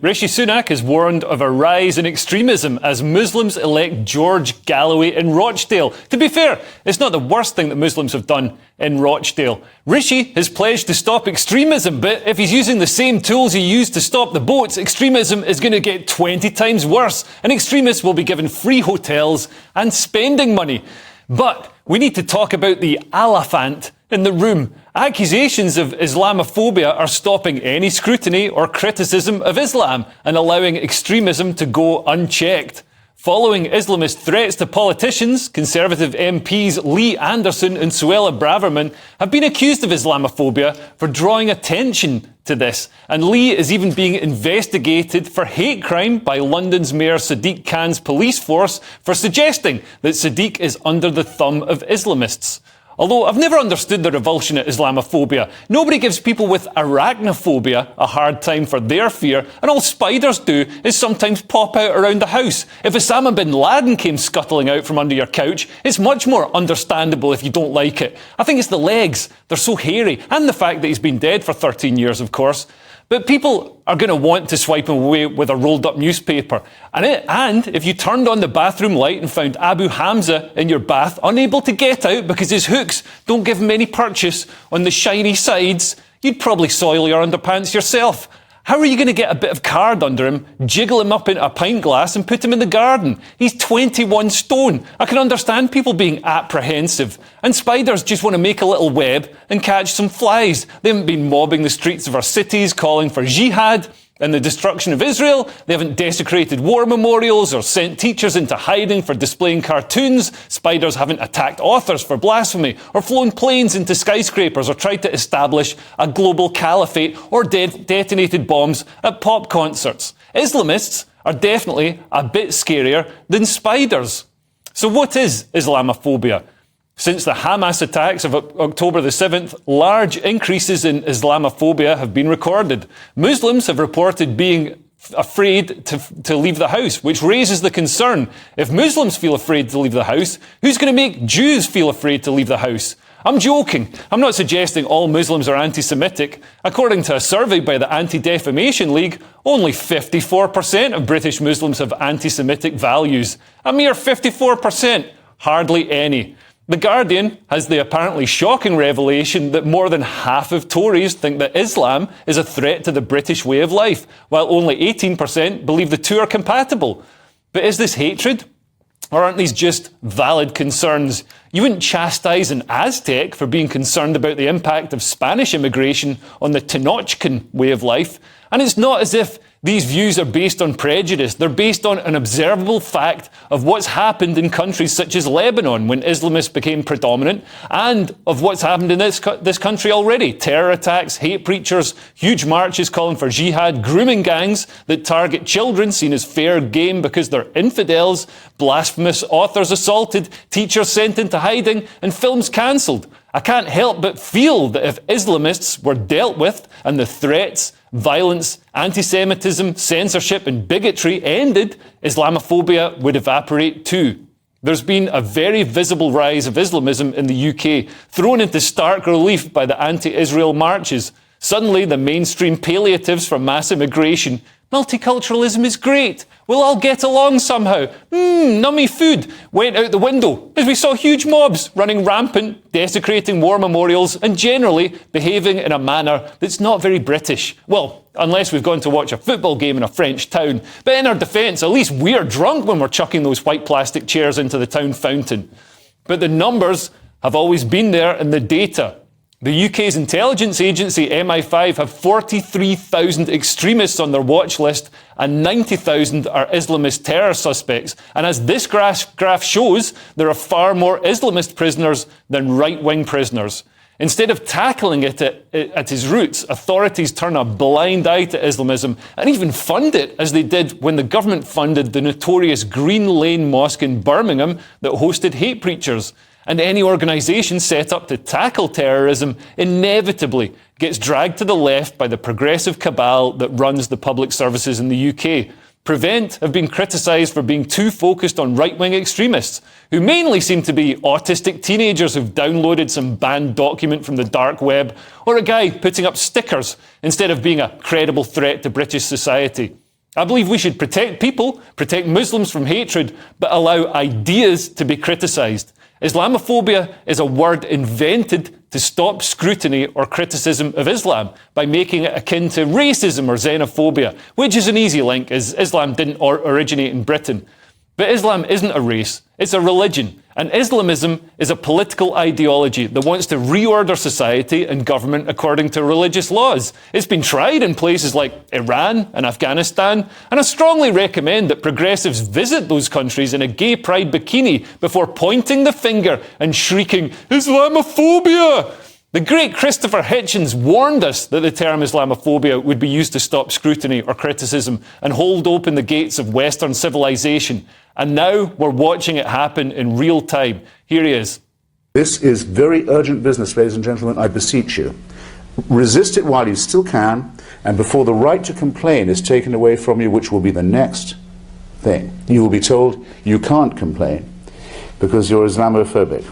Rishi Sunak has warned of a rise in extremism as Muslims elect George Galloway in Rochdale. To be fair, it's not the worst thing that Muslims have done in Rochdale. Rishi has pledged to stop extremism, but if he's using the same tools he used to stop the boats, extremism is going to get 20 times worse, and extremists will be given free hotels and spending money. But we need to talk about the elephant in the room. Accusations of Islamophobia are stopping any scrutiny or criticism of Islam and allowing extremism to go unchecked. Following Islamist threats to politicians, Conservative MPs Lee Anderson and Suella Braverman have been accused of Islamophobia for drawing attention to this. And Lee is even being investigated for hate crime by London's Mayor Sadiq Khan's police force for suggesting that Sadiq is under the thumb of Islamists. Although I've never understood the revulsion at Islamophobia. Nobody gives people with arachnophobia a hard time for their fear, and all spiders do is sometimes pop out around the house. If Osama bin Laden came scuttling out from under your couch, it's much more understandable if you don't like it. I think it's the legs. They're so hairy, and the fact that he's been dead for 13 years, of course. But people are going to want to swipe him away with a rolled-up newspaper. And if you turned on the bathroom light and found Abu Hamza in your bath, unable to get out because his hooks don't give him any purchase on the shiny sides, you'd probably soil your underpants yourself. How are you going to get a bit of card under him, jiggle him up into a pint glass and put him in the garden? He's 21 stone. I can understand people being apprehensive. And spiders just want to make a little web and catch some flies. They haven't been mobbing the streets of our cities, calling for jihad and the destruction of Israel. They haven't desecrated war memorials or sent teachers into hiding for displaying cartoons. Spiders haven't attacked authors for blasphemy or flown planes into skyscrapers or tried to establish a global caliphate or detonated bombs at pop concerts. Islamists are definitely a bit scarier than spiders. So what is Islamophobia? Since the Hamas attacks of October the 7th, large increases in Islamophobia have been recorded. Muslims have reported being afraid to leave the house, which raises the concern. If Muslims feel afraid to leave the house, who's going to make Jews feel afraid to leave the house? I'm joking. I'm not suggesting all Muslims are anti-Semitic. According to a survey by the Anti-Defamation League, only 54% of British Muslims have anti-Semitic values. A mere 54%. Hardly any. The Guardian has the apparently shocking revelation that more than half of Tories think that Islam is a threat to the British way of life, while only 18% believe the two are compatible. But is this hatred? Or aren't these just valid concerns? You wouldn't chastise an Aztec for being concerned about the impact of Spanish immigration on the Tenochtitlan way of life. And it's not as if these views are based on prejudice. They're based on an observable fact of what's happened in countries such as Lebanon when Islamists became predominant, and of what's happened in this country already. Terror attacks, hate preachers, huge marches calling for jihad, grooming gangs that target children seen as fair game because they're infidels, blasphemous authors assaulted, teachers sent into hiding, and films cancelled. I can't help but feel that if Islamists were dealt with and the threats, violence, anti-Semitism, censorship and bigotry ended, Islamophobia would evaporate too. There's been a very visible rise of Islamism in the UK, thrown into stark relief by the anti-Israel marches. Suddenly, the mainstream palliatives for mass immigration, multiculturalism is great, we'll all get along somehow, nummy food, went out the window as we saw huge mobs running rampant, desecrating war memorials and generally behaving in a manner that's not very British. Well, unless we've gone to watch a football game in a French town. But in our defence, at least we're drunk when we're chucking those white plastic chairs into the town fountain. But the numbers have always been there in the data. The UK's intelligence agency, MI5, have 43,000 extremists on their watch list and 90,000 are Islamist terror suspects. And as this graph shows, there are far more Islamist prisoners than right-wing prisoners. Instead of tackling it at its roots, authorities turn a blind eye to Islamism and even fund it, as they did when the government funded the notorious Green Lane Mosque in Birmingham that hosted hate preachers. And any organisation set up to tackle terrorism inevitably gets dragged to the left by the progressive cabal that runs the public services in the UK. Prevent have been criticised for being too focused on right-wing extremists, who mainly seem to be autistic teenagers who've downloaded some banned document from the dark web, or a guy putting up stickers instead of being a credible threat to British society. I believe we should protect people, protect Muslims from hatred, but allow ideas to be criticised. Islamophobia is a word invented to stop scrutiny or criticism of Islam by making it akin to racism or xenophobia, which is an easy link as Islam didn't originate in Britain. But Islam isn't a race, it's a religion. And Islamism is a political ideology that wants to reorder society and government according to religious laws. It's been tried in places like Iran and Afghanistan, and I strongly recommend that progressives visit those countries in a gay pride bikini before pointing the finger and shrieking, Islamophobia! The great Christopher Hitchens warned us that the term Islamophobia would be used to stop scrutiny or criticism and hold open the gates of Western civilization. And now we're watching it happen in real time. Here he is. This is very urgent business, ladies and gentlemen, I beseech you. Resist it while you still can, and before the right to complain is taken away from you, which will be the next thing. You will be told you can't complain because you're Islamophobic.